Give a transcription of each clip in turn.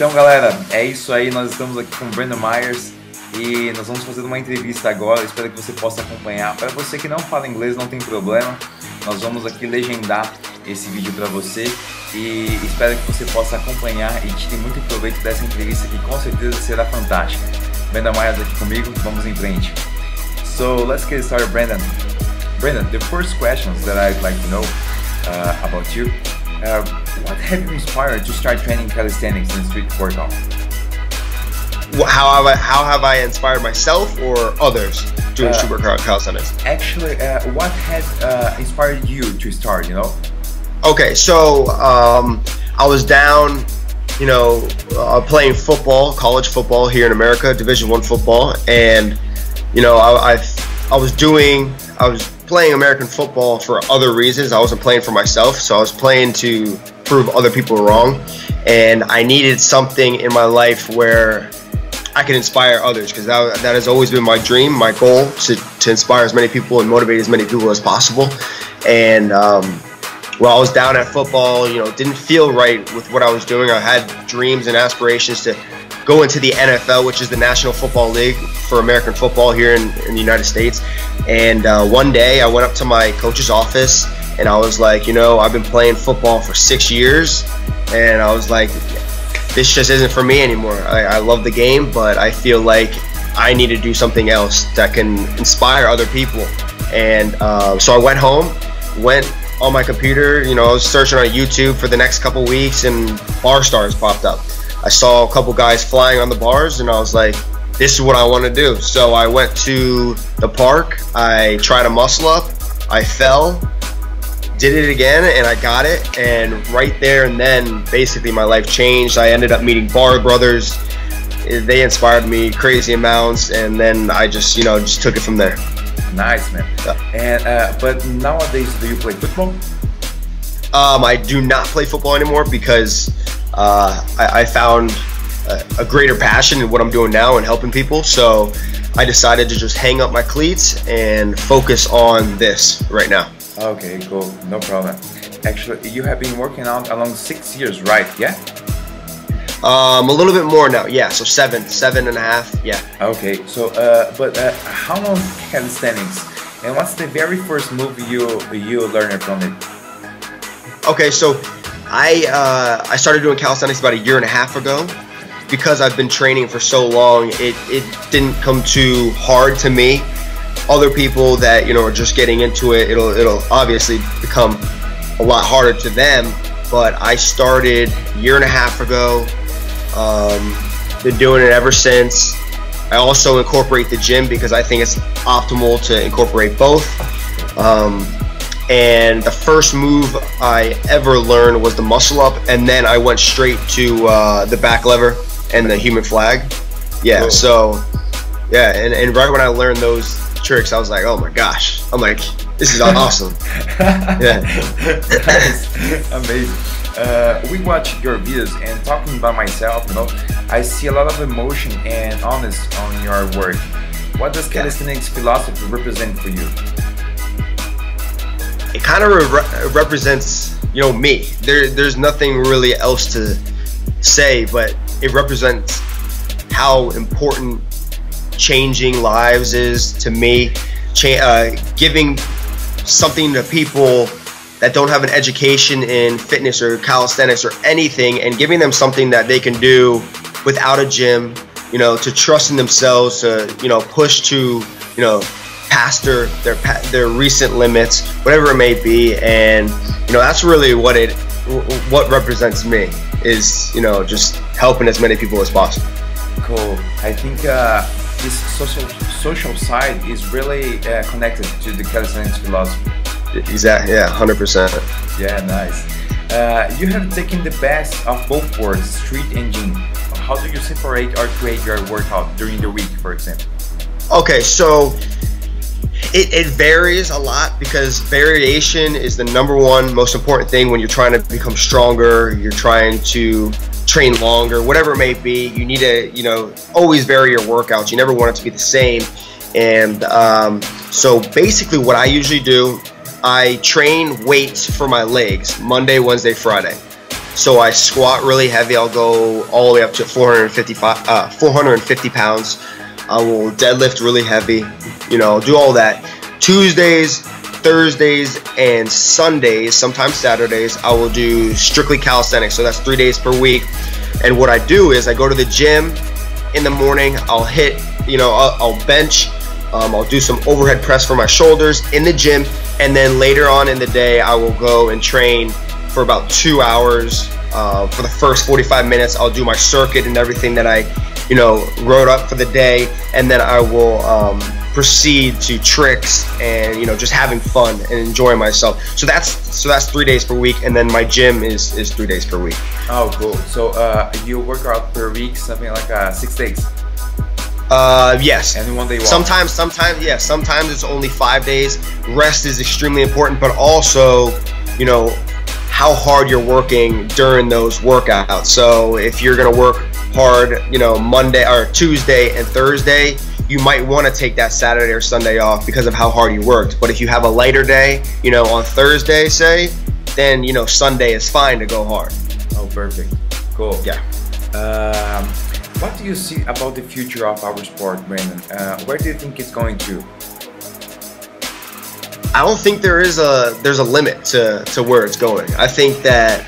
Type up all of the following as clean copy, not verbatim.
Então, galera, é isso aí. Nós estamos aqui com o Brandon Meyers e nós vamos fazer uma entrevista agora. Espero que você possa acompanhar. Para você que não fala inglês, não tem problema. Nós vamos aqui legendar esse vídeo para você e espero que você possa acompanhar e tire muito proveito dessa entrevista que com certeza será fantástica. Brandon Meyers aqui comigo, vamos em frente. So let's get started, Brandon. Brandon, the first questions that I'd like to know about you. What have you inspired to start training calisthenics and street workout? How have I inspired myself or others doing street workout calisthenics? Actually, what has inspired you to start, you know? Okay, so I was down, playing football, college football here in America, Division I football, and I was playing American football for other reasons. I wasn't playing for myself, so I was playing to prove other people wrong, and I needed something in my life where I could inspire others, because that has always been my dream, my goal, to inspire as many people and motivate as many people as possible. And while I was down at football, didn't feel right with what I was doing. I had dreams and aspirations to go into the NFL, which is the National Football League for American football here in the United States. And one day I went up to my coach's office and I was like, I've been playing football for 6 years, and I was like, this just isn't for me anymore. I love the game, but I feel like I need to do something else that can inspire other people. And so I went home, went on my computer, I was searching on YouTube for the next couple weeks, and bar stars popped up. I saw a couple guys flying on the bars, and I was like, this is what I want to do. So I went to the park, I tried a muscle up, I fell, did it again, and I got it. And right there and then, basically my life changed. I ended up meeting Bar Brothers. They inspired me crazy amounts, and then I just took it from there. Nice, man. And but nowadays, do you play football? I do not play football anymore because I found a greater passion in what I'm doing now and helping people. So I decided to just hang up my cleats and focus on this right now. Okay, cool. No problem. Actually, you have been working out along 6 years, right? Yeah? A little bit more now. Yeah, so seven and a half. Yeah. Okay, so but how long calisthenics, and what's the very first move you learned from it? Okay, so I started doing calisthenics about 1.5 years ago. Because I've been training for so long, it didn't come too hard to me. Other people that are just getting into it, it'll obviously become a lot harder to them. But I started 1.5 years ago. Been doing it ever since. I also incorporate the gym because I think it's optimal to incorporate both. And the first move I ever learned was the muscle up, and then I went straight to the back lever and the human flag. Yeah, cool. So yeah, and right when I learned those tricks, I was like, oh my gosh, I'm like, this is awesome. Yeah. Nice. Amazing. We watch your videos, and talking about myself, I see a lot of emotion and honest on your work. What does calisthenics philosophy represent for you? It kind of represents, me. There's nothing really else to say, but it represents how important changing lives is to me. Giving something to people that don't have an education in fitness or calisthenics or anything, and giving them something that they can do without a gym, to trust in themselves, to push to past their recent limits, whatever it may be. And that's really what represents me, is just helping as many people as possible. Cool. I think this social side is really connected to the calisthenics philosophy. Exactly. Yeah, 100%. Yeah, nice. You have taken the best of both worlds, street and gym. How do you separate or create your workout during the week, for example? Okay, so it varies a lot, because variation is the #1 most important thing when you're trying to become stronger, you're trying to train longer, whatever it may be. You need to, always vary your workouts. You never want it to be the same. And so basically what I usually do, I train weights for my legs Monday, Wednesday, Friday. So I squat really heavy. I'll go all the way up to 450 pounds. I will deadlift really heavy, you know, do all that. Tuesdays, Thursdays, and Sundays, sometimes Saturdays, I will do strictly calisthenics. So that's 3 days per week. And what I do is I go to the gym in the morning. I'll hit, you know, I'll bench. I'll do some overhead press for my shoulders in the gym. And then later on in the day, I will go and train for about 2 hours. For the first 45 minutes, I'll do my circuit and everything that I, you know, wrote up for the day. And then I will proceed to tricks and, you know, just having fun and enjoying myself. So that's 3 days per week, and then my gym is 3 days per week. Oh, cool. So you work out per week, something like 6 days? Yes. And 1 day off? Sometimes it's only 5 days. Rest is extremely important, but also, you know, how hard you're working during those workouts. So if you're gonna work hard, you know, Monday or Tuesday and Thursday, you might want to take that Saturday or Sunday off because of how hard you worked. But if you have a lighter day, you know, on Thursday, say, then, you know, Sunday is fine to go hard. Oh, perfect. Cool. Yeah. What do you see about the future of our sport, Brandon? Where do you think it's going to? I don't think there's a limit to where it's going. I think that,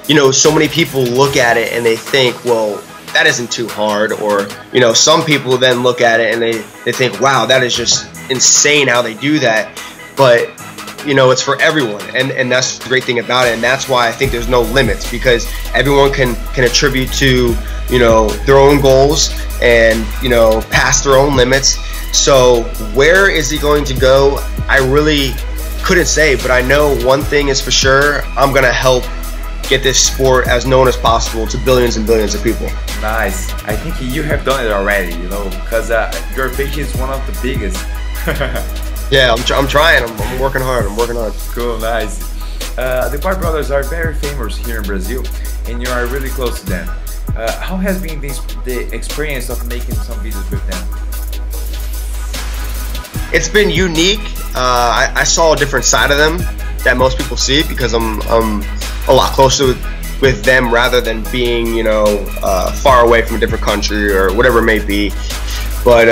you know, so many people look at it and they think, well, that isn't too hard, or, you know, some people then look at it and they think, wow, that is just insane how they do that. But, you know, it's for everyone, and that's the great thing about it, and that's why I think there's no limits, because everyone can attribute to, you know, their own goals and, you know, pass their own limits. So where is he going to go? I really couldn't say, but I know one thing is for sure: I'm gonna help get this sport as known as possible to billions and billions of people. Nice. I think you have done it already, you know, because your page is one of the biggest. Yeah, I'm trying. I'm working hard. Cool, nice. The Bar Brothers are very famous here in Brazil, and you are really close to them. How has been the experience of making some videos with them? It's been unique. I saw a different side of them that most people see, because I'm a lot closer with them rather than being, you know, far away from a different country or whatever it may be. But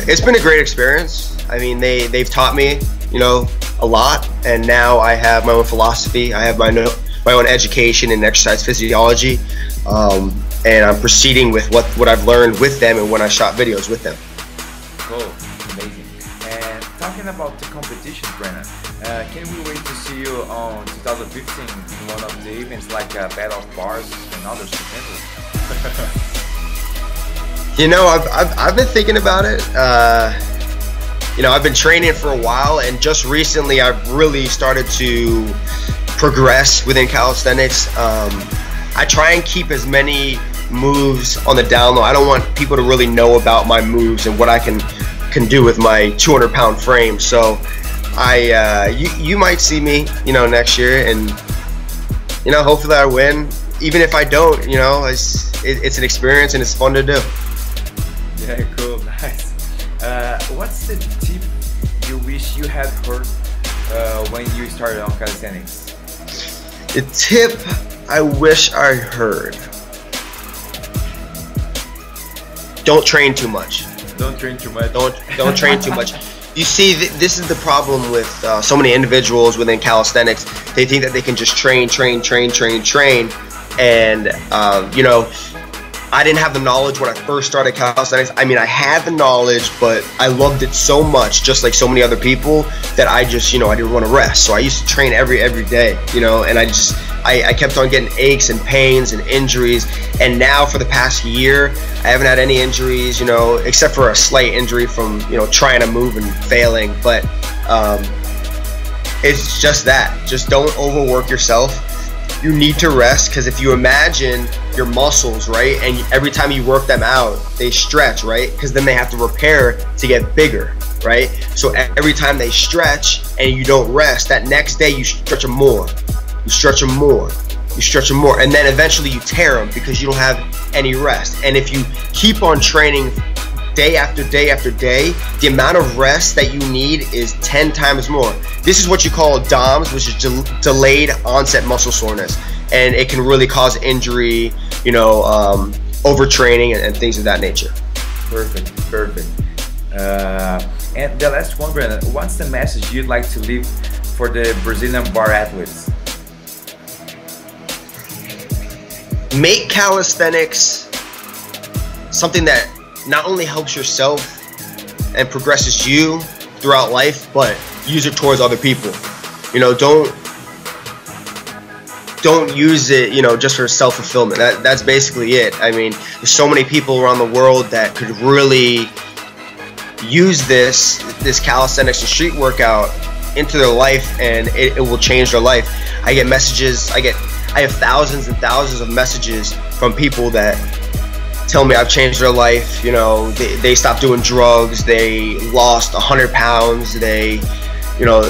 it's been a great experience. I mean, they've taught me, you know, a lot, and now I have my own philosophy. I have my own education in exercise physiology, and I'm proceeding with what I've learned with them and when I shot videos with them. Cool, amazing. And talking about the competitions, Brandon, can we wait to see you on 2015 in one of the events like Battle of Bars and others? You know, I've been thinking about it. You know, I've been training for a while, and just recently I've really started to progress within calisthenics. I try and keep as many moves on the down low. I don't want people to really know about my moves and what I can do with my 200-pound frame. So you might see me, you know, next year, and, you know, hopefully I win. Even if I don't, you know, it's an experience and it's fun to do. Yeah, cool, nice. What's the tip you wish you had heard when you started on calisthenics? The tip I wish I heard: don't train too much. Don't train too much. Don't train too much. You see, this is the problem with so many individuals within calisthenics. They think that they can just train, and you know, I didn't have the knowledge when I first started calisthenics. I mean, I had the knowledge, but I loved it so much, just like so many other people, that I just, you know, I didn't want to rest. So I used to train every day, you know, and I kept on getting aches and pains and injuries. And now for the past year, I haven't had any injuries, you know, except for a slight injury from, you know, trying to move and failing. But it's just that. Just don't overwork yourself. You need to rest, because if you imagine your muscles, right, and every time you work them out, they stretch, right, because then they have to repair to get bigger, right? So every time they stretch and you don't rest, that next day you stretch them more, you stretch them more, you stretch them more, and then eventually you tear them because you don't have any rest. And if you keep on training day after day after day, the amount of rest that you need is 10 times more. This is what you call DOMS, which is delayed onset muscle soreness. and it can really cause injury, you know, overtraining and things of that nature. Perfect, perfect. And the last one, Brandon, what's the message you'd like to leave for the Brazilian bar athletes? Make calisthenics something that not only helps yourself and progresses you throughout life, but use it towards other people. You know, don't use it, you know, just for self-fulfillment. That's basically it. I mean, there's so many people around the world that could really use this calisthenics and street workout into their life, and it will change their life. I get messages, I have thousands and thousands of messages from people that tell me I've changed their life. You know, they stopped doing drugs, they lost 100 pounds, they, you know,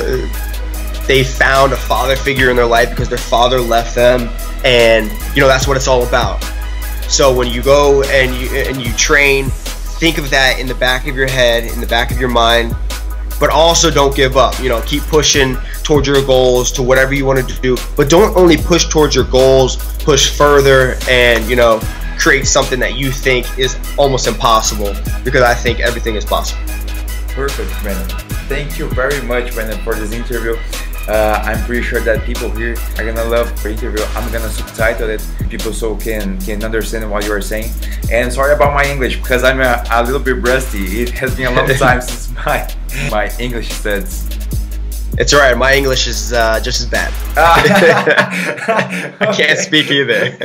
they found a father figure in their life because their father left them, and you know, that's what it's all about. So when you go and you train, think of that in the back of your head, in the back of your mind, but also don't give up. You know, keep pushing towards your goals, to whatever you want to do, but don't only push towards your goals, push further, and you know, create something that you think is almost impossible, because I think everything is possible. Perfect, Brandon. Thank you very much, Brandon, for this interview. I'm pretty sure that people here are gonna love the interview. I'm gonna subtitle it, people so can understand what you are saying. And sorry about my English, because I'm a little bit rusty. It has been a long time since my English studies. It's alright, my English is just as bad. I can't speak either.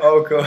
Oh, cool.